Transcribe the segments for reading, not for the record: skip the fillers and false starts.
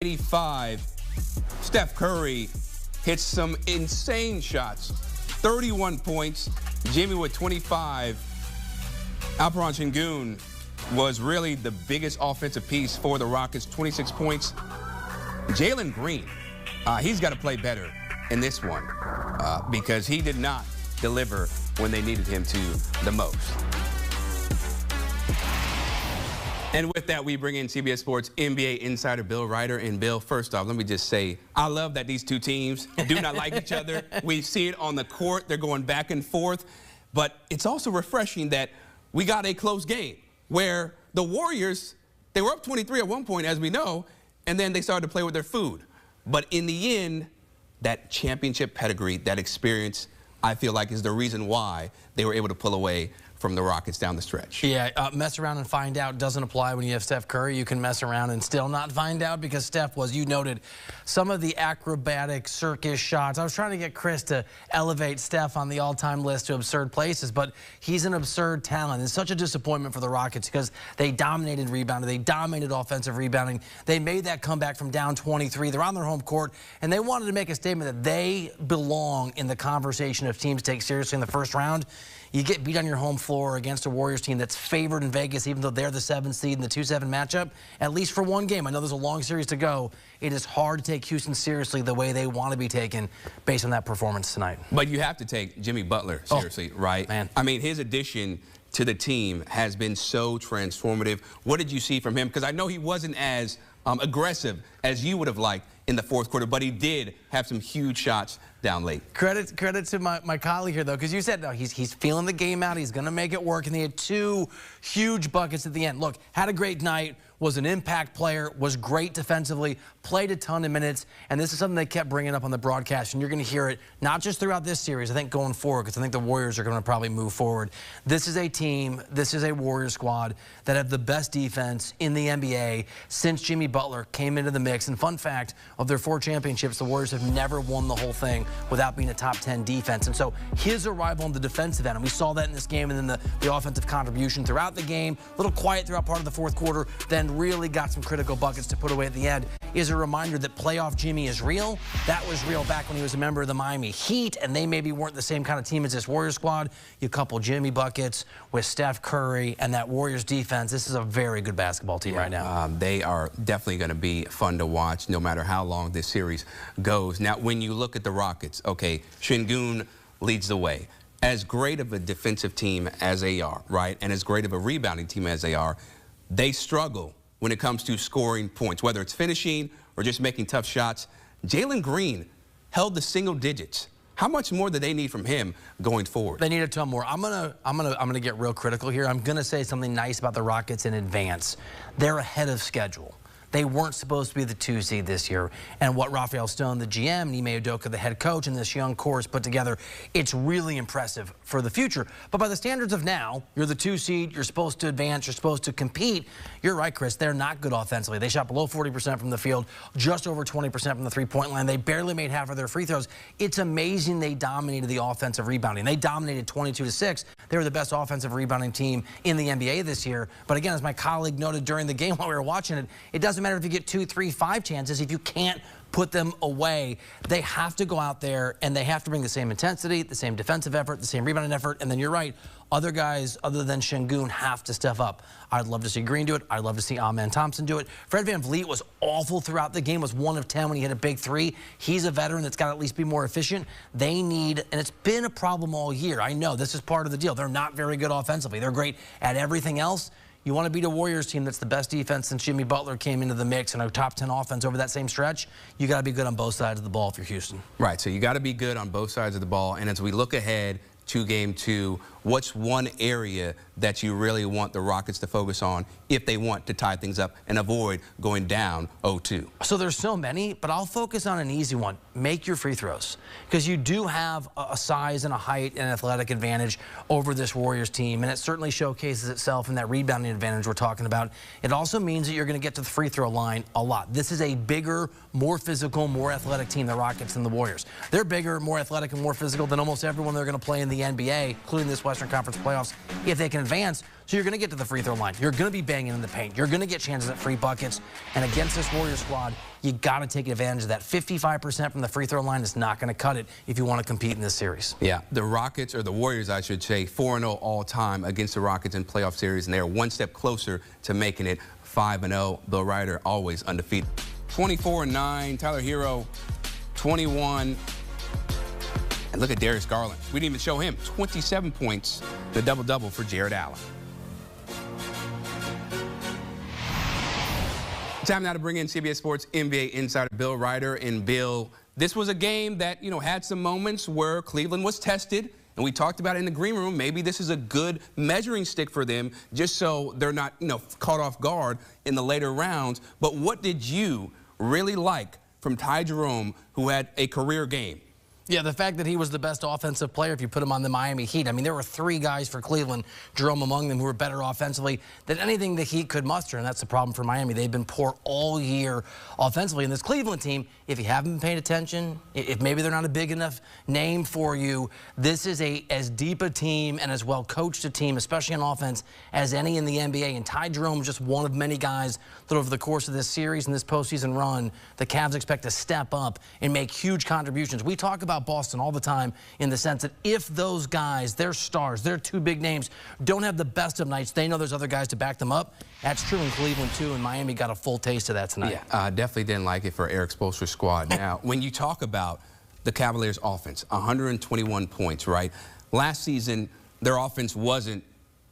85. Steph Curry hits some insane shots. 31 points. Jimmy with 25. Alperen Sengun was really the biggest offensive piece for the Rockets. 26 points. Jalen Green, he's got to play better in this one because he did not deliver when they needed him to the most. And with that, we bring in CBS Sports NBA insider Bill Ryder. And Bill, first off, let me just say, I love that these two teams do not like each other. We see it on the court. They're going back and forth. But it's also refreshing that we got a close game where the Warriors, they were up 23 at one point, as we know, and then they started to play with their food. But in the end, that championship pedigree, that experience, I feel like is the reason why they were able to pull away from the Rockets down the stretch. Yeah, mess around and find out doesn't apply when you have Steph Curry. You can mess around and still not find out because Steph was, you noted, some of the acrobatic circus shots. I was trying to get Chris to elevate Steph on the all-time list to absurd places, but he's an absurd talent. It's such a disappointment for the Rockets because they dominated rebounding. They dominated offensive rebounding. They made that comeback from down 23. They're on their home court, and they wanted to make a statement that they belong in the conversation of teams to take seriously in the first round. You get beat on your home floor against a Warriors team that's favored in Vegas, even though they're the 7th seed in the 2-7 matchup, at least for one game. I know there's a long series to go. It is hard to take Houston seriously the way they want to be taken based on that performance tonight. But you have to take Jimmy Butler seriously, right? Man. I mean, his addition to the team has been so transformative. What did you see from him? Because I know he wasn't as aggressive as you would have liked in the fourth quarter, but he did have some huge shots down late. Credit to my colleague here, though, because you said, no, he's feeling the game out. He's going to make it work, and he had 2 huge buckets at the end. Look, had a great night, was an impact player, was great defensively, played a ton of minutes, and this is something they kept bringing up on the broadcast, and you're going to hear it not just throughout this series, I think going forward, because I think the Warriors are going to probably move forward. This is a team, this is a Warriors squad that have the best defense in the NBA since Jimmy Butler came into the mix. And fun fact, of their 4 championships, the Warriors have never won the whole thing without being a top 10 defense. And so his arrival on the defensive end, and we saw that in this game, and then the offensive contribution throughout the game, a little quiet throughout part of the fourth quarter, then really got some critical buckets to put away at the end, is a reminder that playoff Jimmy is real. That was real back when he was a member of the Miami Heat, and they maybe weren't the same kind of team as this Warriors squad. You couple Jimmy buckets with Steph Curry and that Warriors defense, this is a very good basketball team right now. They are definitely going to be fun to watch no matter how long this series goes. Now, when you look at the Rockets, okay, Sengun leads the way. As great of a defensive team as they are, right, and as great of a rebounding team as they are, they struggle when it comes to scoring points, whether it's finishing or just making tough shots. Jalen Green held the single digits. How much more do they need from him going forward? They need a ton more. I'm gonna get real critical here. I'm gonna say something nice about the Rockets in advance. They're ahead of schedule. They weren't supposed to be the 2 seed this year. And what Rafael Stone, the GM, and Ime Udoka, the head coach, and this young core has put together, it's really impressive for the future. But by the standards of now, you're the 2 seed, you're supposed to advance, you're supposed to compete. You're right, Chris, they're not good offensively. They shot below 40% from the field, just over 20% from the three-point line. They barely made half of their free throws. It's amazing they dominated the offensive rebounding. They dominated 22-6. They were the best offensive rebounding team in the NBA this year. But again, as my colleague noted during the game while we were watching it, it doesn't matter if you get 2, 3, 5 chances if you can't put them away. They have to go out there and they have to bring the same intensity, the same defensive effort, the same rebounding effort. And then you're right, other guys other than Sengun have to step up. I'd love to see Green do it. I'd love to see Amen Thompson do it. Fred VanVleet was awful throughout the game, was 1 of 10 when he hit a big 3. He's a veteran that's got to at least be more efficient. They need, and it's been a problem all year. I know this is part of the deal. They're not very good offensively. They're great at everything else. You want to beat a Warriors team that's the best defense since Jimmy Butler came into the mix and a top 10 offense over that same stretch. You got to be good on both sides of the ball if you're Houston. Right, so you got to be good on both sides of the ball. And as we look ahead to Game 2, what's one area that you really want the Rockets to focus on if they want to tie things up and avoid going down 0-2? So there's so many, but I'll focus on an easy one. Make your free throws, because you do have a size and a height and athletic advantage over this Warriors team, and it certainly showcases itself in that rebounding advantage we're talking about. It also means that you're going to get to the free throw line a lot. This is a bigger, more physical, more athletic team, the Rockets, than the Warriors. They're bigger, more athletic, and more physical than almost everyone they're going to play in the the NBA, including this Western Conference playoffs, if they can advance. So you're going to get to the free throw line. You're going to be banging in the paint. You're going to get chances at free buckets. And against this Warriors squad, you got to take advantage of that. 55% from the free throw line is not going to cut it if you want to compete in this series. Yeah, the Rockets, or the Warriors, I should say, 4-0 all-time against the Rockets in playoff series, and they're one step closer to making it 5-0. Bill Ryder always undefeated. 24-9, Tyler Hero, 21. And look at Darius Garland. We didn't even show him. 27 points, the double-double for Jared Allen. Time now to bring in CBS Sports NBA insider Bill Ryder. And Bill, this was a game that, had some moments where Cleveland was tested. And we talked about it in the green room. Maybe this is a good measuring stick for them, just so they're not, caught off guard in the later rounds. But what did you really like from Ty Jerome, who had a career game? Yeah, the fact that he was the best offensive player if you put him on the Miami Heat. I mean, there were 3 guys for Cleveland, Jerome among them, who were better offensively than anything the Heat could muster, and that's the problem for Miami. They've been poor all year offensively. And this Cleveland team, if you haven't been paying attention, if maybe they're not a big enough name for you, this is as deep a team and as well coached a team, especially on offense, as any in the NBA. And Ty Jerome is just one of many guys that over the course of this series and this postseason run, the Cavs expect to step up and make huge contributions. We talk about Boston all the time in the sense that if those guys, their stars, their 2 big names, don't have the best of nights, they know there's other guys to back them up. That's true in Cleveland, too, and Miami got a full taste of that tonight. Yeah, definitely didn't like it for Eric Spoelstra's squad. Now, when you talk about the Cavaliers' offense, 121 points, right? Last season, their offense wasn't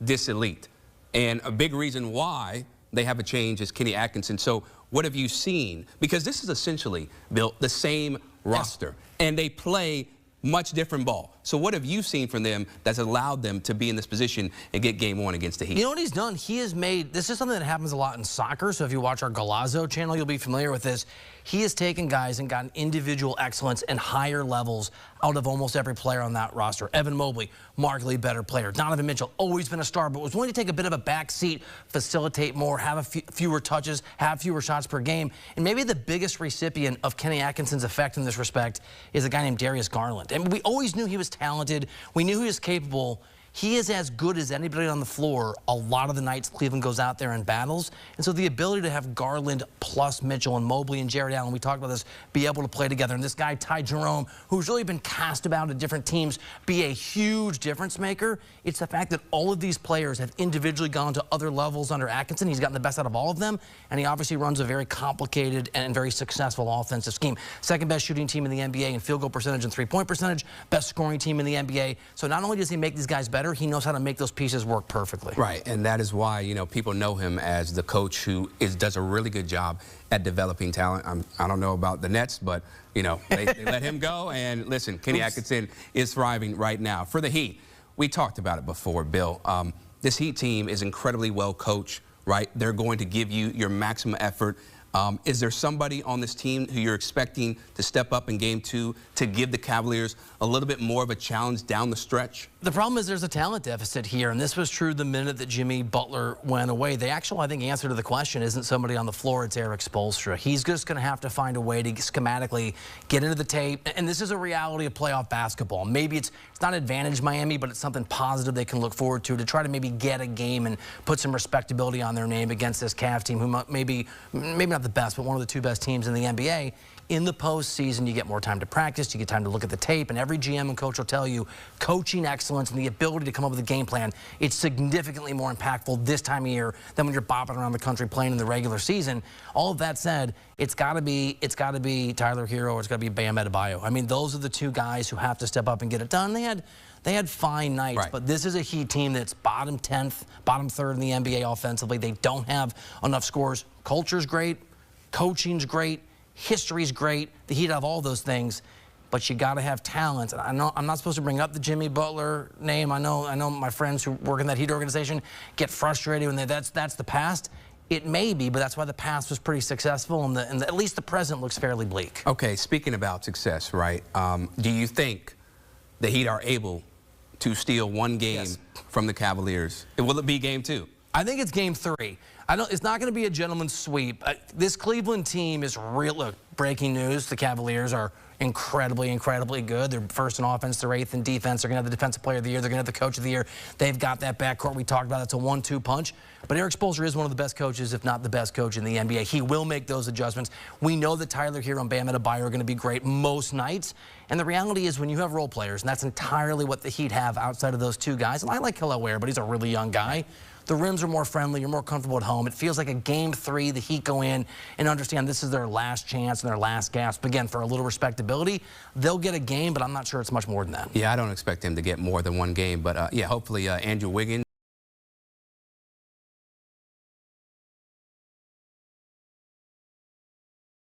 this elite. And a big reason why they have a change is Kenny Atkinson. So what have you seen? Because this is essentially, Bill, the same roster, and they play much different ball. So what have you seen from them that's allowed them to be in this position and get game 1 against the Heat? You know what he's done? He has made, this is something that happens a lot in soccer, so if you watch our Galazzo channel, you'll be familiar with this. He has taken guys and gotten individual excellence and higher levels out of almost every player on that roster. Evan Mobley, markedly better player. Donovan Mitchell, always been a star, but was willing to take a bit of a back seat, facilitate more, have fewer touches, have fewer shots per game. And maybe the biggest recipient of Kenny Atkinson's effect in this respect is a guy named Darius Garland. And we always knew he was talented. We knew he was capable. He is as good as anybody on the floor a lot of the nights Cleveland goes out there and battles. And so the ability to have Garland plus Mitchell and Mobley and Jared Allen, we talked about this, be able to play together. And this guy, Ty Jerome, who's really been cast about at different teams, be a huge difference maker. It's the fact that all of these players have individually gone to other levels under Atkinson. He's gotten the best out of all of them. And he obviously runs a very complicated and very successful offensive scheme. Second best shooting team in the NBA in field goal percentage and 3-point percentage. Best scoring team in the NBA. So not only does he make these guys better, he knows how to make those pieces work perfectly. Right, and that is why, people know him as the coach who does a really good job at developing talent. I don't know about the Nets, but, they let him go. And listen, Kenny Atkinson is thriving right now. For the Heat, we talked about it before, Bill. This Heat team is incredibly well coached, right? They're going to give you your maximum effort. Is there somebody on this team who you're expecting to step up in game 2 to give the Cavaliers a little bit more of a challenge down the stretch? The problem is there's a talent deficit here, and this was true the minute that Jimmy Butler went away. The actual, I think, answer to the question isn't somebody on the floor, it's Eric Spoelstra. He's just going to have to find a way to schematically get into the tape, and this is a reality of playoff basketball. Maybe it's not advantage Miami, but it's something positive they can look forward to try to maybe get a game and put some respectability on their name against this Cavs team, who maybe not the best, but one of the 2 best teams in the NBA. In the postseason, you get more time to practice, you get time to look at the tape, and every GM and coach will tell you coaching excellence and the ability to come up with a game plan, it's significantly more impactful this time of year than when you're bopping around the country playing in the regular season. All of that said, it's got to be Tyler Hero or it's got to be Bam Adebayo. I mean, those are the 2 guys who have to step up and get it done. They had fine nights, right, but this is a Heat team that's bottom 10th, bottom 3rd in the NBA offensively. They don't have enough scores. Culture's great, coaching's great, history's great. The Heat have all those things, but you got to have talent. And I know I'm not supposed to bring up the Jimmy Butler name. I know my friends who work in that Heat organization get frustrated when that's the past. It may be, but that's why the past was pretty successful, and at least the present looks fairly bleak. Okay, speaking about success, right? Do you think the Heat are able to steal one game from the Cavaliers? Will it be game 2? I think it's game 3. It's not going to be a gentleman's sweep. This Cleveland team is real. Look, breaking news: the Cavaliers are incredibly, incredibly good. They're first in offense, they're 8th in defense. They're going to have the defensive player of the year. They're going to have the coach of the year. They've got that backcourt we talked about. It's a 1-2 punch. But Eric Spoelstra is one of the best coaches, if not the best coach in the NBA. He will make those adjustments. We know that Tyler Hero and Bam Adebayo are going to be great most nights. And the reality is when you have role players, and that's entirely what the Heat have outside of those two guys. And I like Kelly Ware, but he's a really young guy. The rims are more friendly. You're more comfortable at home. It feels like a Game 3. The Heat go in and understand this is their last chance and their last gasp. Again, for a little respectability, they'll get a game, but I'm not sure it's much more than that. Yeah, I don't expect him to get more than one game. But, yeah, hopefully Andrew Wiggins